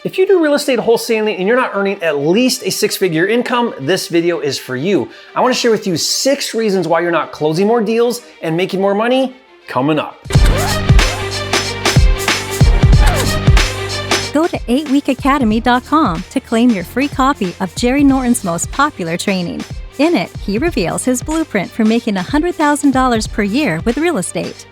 If you do real estate wholesaling and you're not earning at least a six-figure income, this video is for you. I want to share with you 6 reasons why you're not closing more deals and making more money coming up. Go to 8weekacademy.com to claim your free copy of Jerry Norton's most popular training. In it, he reveals his blueprint for making $100,000 per year with real estate.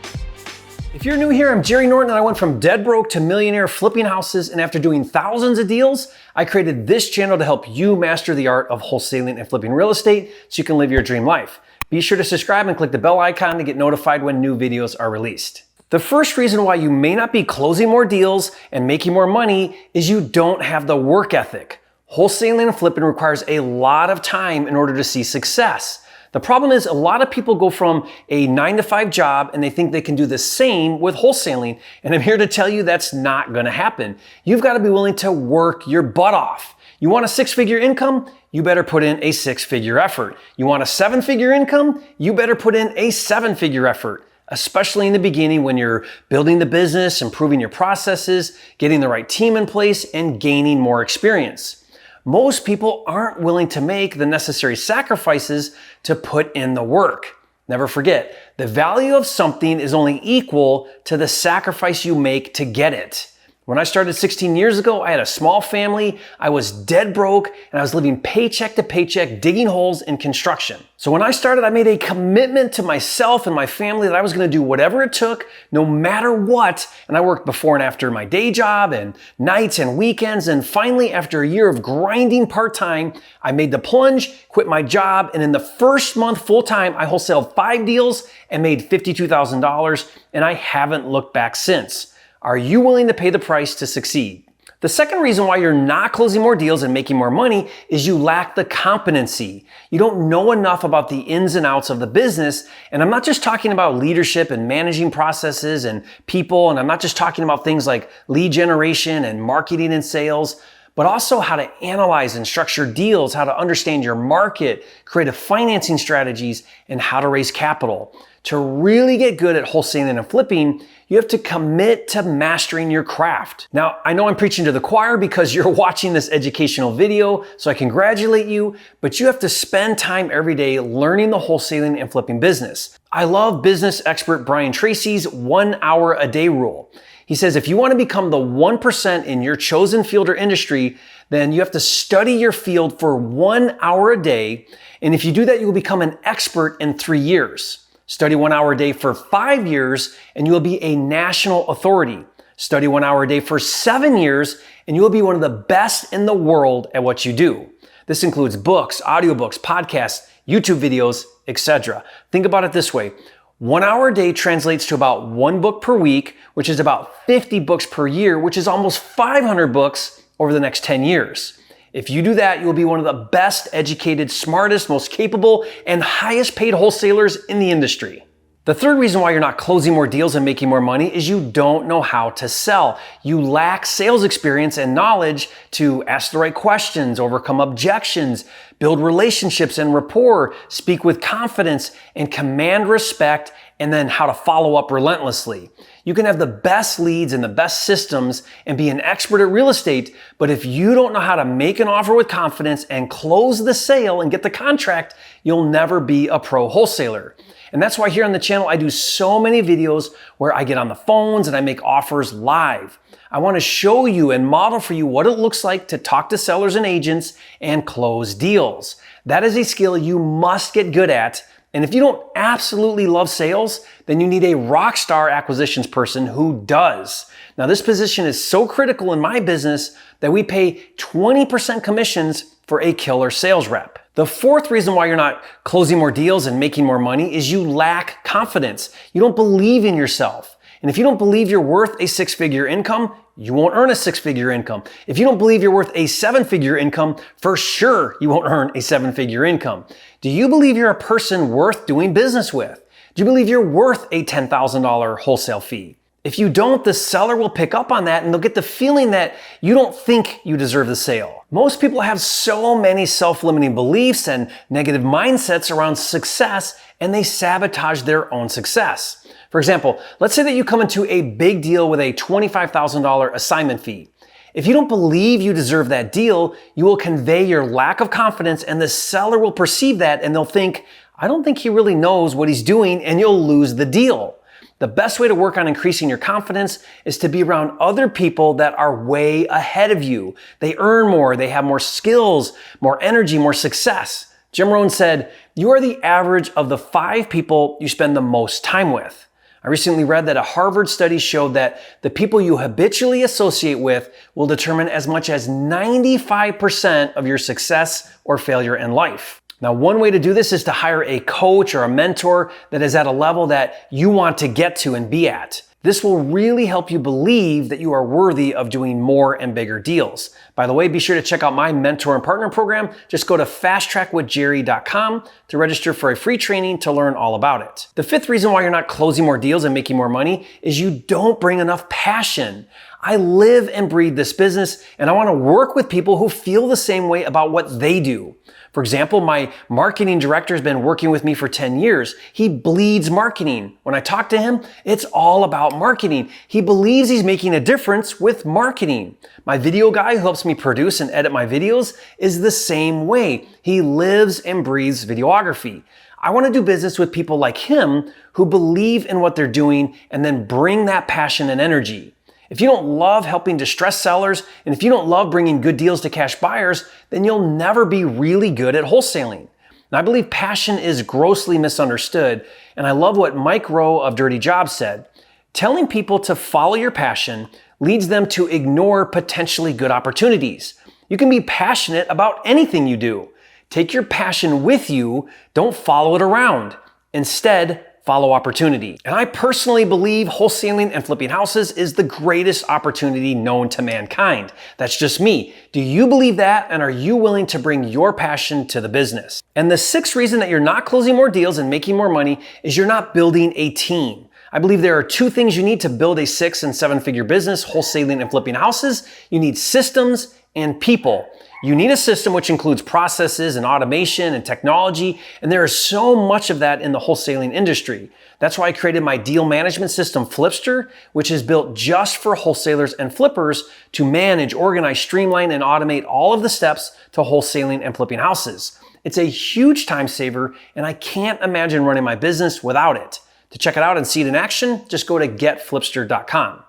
If you're new here, I'm Jerry Norton and I went from dead broke to millionaire flipping houses, and after doing thousands of deals, I created this channel to help you master the art of wholesaling and flipping real estate so you can live your dream life. Be sure to subscribe and click the bell icon to get notified when new videos are released. The first reason why you may not be closing more deals and making more money is you don't have the work ethic. Wholesaling and flipping requires a lot of time in order to see success. The problem is a lot of people go from a 9-to-5 job and they think they can do the same with wholesaling. And I'm here to tell you that's not going to happen. You've got to be willing to work your butt off. You want a 6-figure income? You better put in a 6-figure effort. You want a 7-figure income? You better put in a 7-figure effort. Especially in the beginning when you're building the business, improving your processes, getting the right team in place, and gaining more experience. Most people aren't willing to make the necessary sacrifices to put in the work. Never forget, the value of something is only equal to the sacrifice you make to get it. When I started 16 years ago, I had a small family, I was dead broke, and I was living paycheck to paycheck, digging holes in construction. So when I started, I made a commitment to myself and my family that I was going to do whatever it took, no matter what. And I worked before and after my day job and nights and weekends. And finally, after a year of grinding part-time, I made the plunge, quit my job, and in the first month full-time, I wholesaled 5 deals and made $52,000, and I haven't looked back since. Are you willing to pay the price to succeed? The second reason why you're not closing more deals and making more money is you lack the competency. You don't know enough about the ins and outs of the business. And I'm not just talking about leadership and managing processes and people. And I'm not just talking about things like lead generation and marketing and sales, but also how to analyze and structure deals, how to understand your market, creative financing strategies, and how to raise capital. To really get good at wholesaling and flipping, you have to commit to mastering your craft. Now, I know I'm preaching to the choir because you're watching this educational video, so I congratulate you, but you have to spend time every day learning the wholesaling and flipping business. I love business expert Brian Tracy's 1 hour a day rule. He says if you want to become the 1% in your chosen field or industry, then you have to study your field for 1 hour a day. And if you do that, you will become an expert in 3 years. Study 1 hour a day for 5 years and you will be a national authority. Study 1 hour a day for 7 years and you will be one of the best in the world at what you do. This includes books, audiobooks, podcasts, YouTube videos, etc. Think about it this way. 1 hour a day translates to about 1 book per week, which is about 50 books per year, which is almost 500 books over the next 10 years. If you do that, you will be one of the best educated, smartest, most capable, and highest paid wholesalers in the industry. The third reason why you're not closing more deals and making more money is you don't know how to sell. You lack sales experience and knowledge to ask the right questions, overcome objections, build relationships and rapport, speak with confidence, and command respect, and then how to follow up relentlessly. You can have the best leads and the best systems and be an expert at real estate, but if you don't know how to make an offer with confidence and close the sale and get the contract, you'll never be a pro wholesaler. And that's why here on the channel, I do so many videos where I get on the phones and I make offers live. I want to show you and model for you what it looks like to talk to sellers and agents and close deals. That is a skill you must get good at. And if you don't absolutely love sales, then you need a rock star acquisitions person who does. Now, this position is so critical in my business that we pay 20% commissions for a killer sales rep. The fourth reason why you're not closing more deals and making more money is you lack confidence. You don't believe in yourself. And if you don't believe you're worth a 6-figure income, you won't earn a 6-figure income. If you don't believe you're worth a 7-figure income, for sure you won't earn a 7-figure income. Do you believe you're a person worth doing business with? Do you believe you're worth a $10,000 wholesale fee? If you don't, the seller will pick up on that and they'll get the feeling that you don't think you deserve the sale. Most people have so many self-limiting beliefs and negative mindsets around success, and they sabotage their own success. For example, let's say that you come into a big deal with a $25,000 assignment fee. If you don't believe you deserve that deal, you will convey your lack of confidence and the seller will perceive that and they'll think, I don't think he really knows what he's doing, and you'll lose the deal. The best way to work on increasing your confidence is to be around other people that are way ahead of you. They earn more, they have more skills, more energy, more success. Jim Rohn said, you are the average of the 5 people you spend the most time with. I recently read that a Harvard study showed that the people you habitually associate with will determine as much as 95% of your success or failure in life. Now, one way to do this is to hire a coach or a mentor that is at a level that you want to get to and be at. This will really help you believe that you are worthy of doing more and bigger deals. By the way, be sure to check out my mentor and partner program. Just go to fasttrackwithjerry.com to register for a free training to learn all about it. The 5th reason why you're not closing more deals and making more money is you don't bring enough passion. I live and breathe this business, and I want to work with people who feel the same way about what they do. For example, my marketing director has been working with me for 10 years. He bleeds marketing. When I talk to him, it's all about marketing. He believes he's making a difference with marketing. My video guy who helps me produce and edit my videos is the same way. He lives and breathes videography. I want to do business with people like him who believe in what they're doing and then bring that passion and energy. If you don't love helping distressed sellers, and if you don't love bringing good deals to cash buyers, then you'll never be really good at wholesaling. And I believe passion is grossly misunderstood, and I love what Mike Rowe of Dirty Jobs said. Telling people to follow your passion leads them to ignore potentially good opportunities. You can be passionate about anything you do. Take your passion with you, don't follow it around. Instead, follow opportunity. And I personally believe wholesaling and flipping houses is the greatest opportunity known to mankind. That's just me. Do you believe that? And are you willing to bring your passion to the business? And the 6th reason that you're not closing more deals and making more money is you're not building a team. I believe there are 2 things you need to build a 6- and 7-figure business, wholesaling and flipping houses. You need systems and people. You need a system which includes processes and automation and technology, and there is so much of that in the wholesaling industry. That's why I created my deal management system, Flipster, which is built just for wholesalers and flippers to manage, organize, streamline, and automate all of the steps to wholesaling and flipping houses. It's a huge time saver, and I can't imagine running my business without it. To check it out and see it in action, just go to getflipster.com.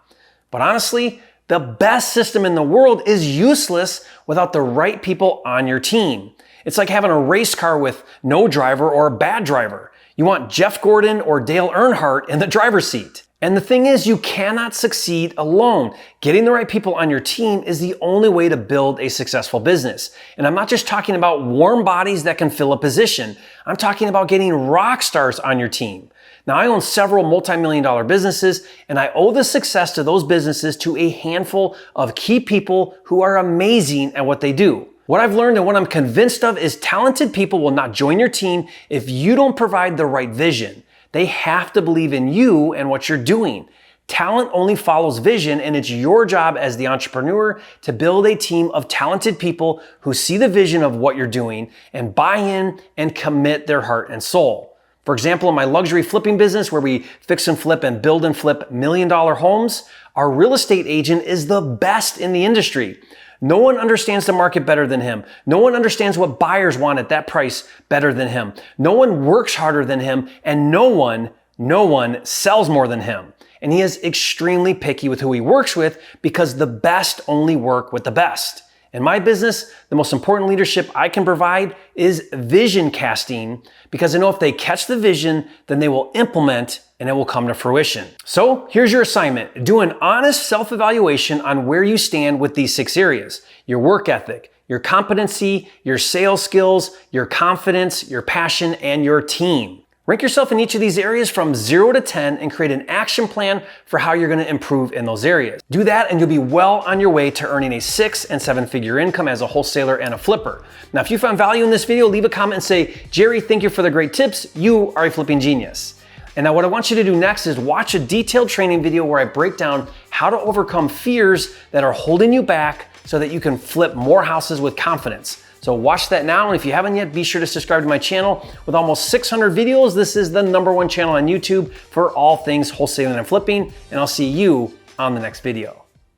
But honestly, the best system in the world is useless without the right people on your team. It's like having a race car with no driver or a bad driver. You want Jeff Gordon or Dale Earnhardt in the driver's seat. And the thing is, you cannot succeed alone. Getting the right people on your team is the only way to build a successful business. And I'm not just talking about warm bodies that can fill a position. I'm talking about getting rock stars on your team. Now, I own several multi-million-dollar businesses, and I owe the success to those businesses to a handful of key people who are amazing at what they do. What I've learned and what I'm convinced of is talented people will not join your team if you don't provide the right vision. They have to believe in you and what you're doing. Talent only follows vision, and it's your job as the entrepreneur to build a team of talented people who see the vision of what you're doing and buy in and commit their heart and soul. For example, in my luxury flipping business where we fix and flip and build and flip $1 million homes, our real estate agent is the best in the industry. No one understands the market better than him. No one understands what buyers want at that price better than him. No one works harder than him, and no one sells more than him. And he is extremely picky with who he works with because the best only work with the best. In my business, the most important leadership I can provide is vision casting, because I know if they catch the vision, then they will implement and it will come to fruition. So here's your assignment. Do an honest self-evaluation on where you stand with these 6 areas: your work ethic, your competency, your sales skills, your confidence, your passion, and your team. Rank yourself in each of these areas from 0 to 10 and create an action plan for how you're going to improve in those areas. Do that and you'll be well on your way to earning a 6- and 7-figure income as a wholesaler and a flipper. Now, if you found value in this video, leave a comment and say, Jerry, thank you for the great tips. You are a flipping genius. And now what I want you to do next is watch a detailed training video where I break down how to overcome fears that are holding you back so that you can flip more houses with confidence. So watch that now, and if you haven't yet, be sure to subscribe to my channel. With almost 600 videos, this is the #1 channel on YouTube for all things wholesaling and flipping, and I'll see you on the next video.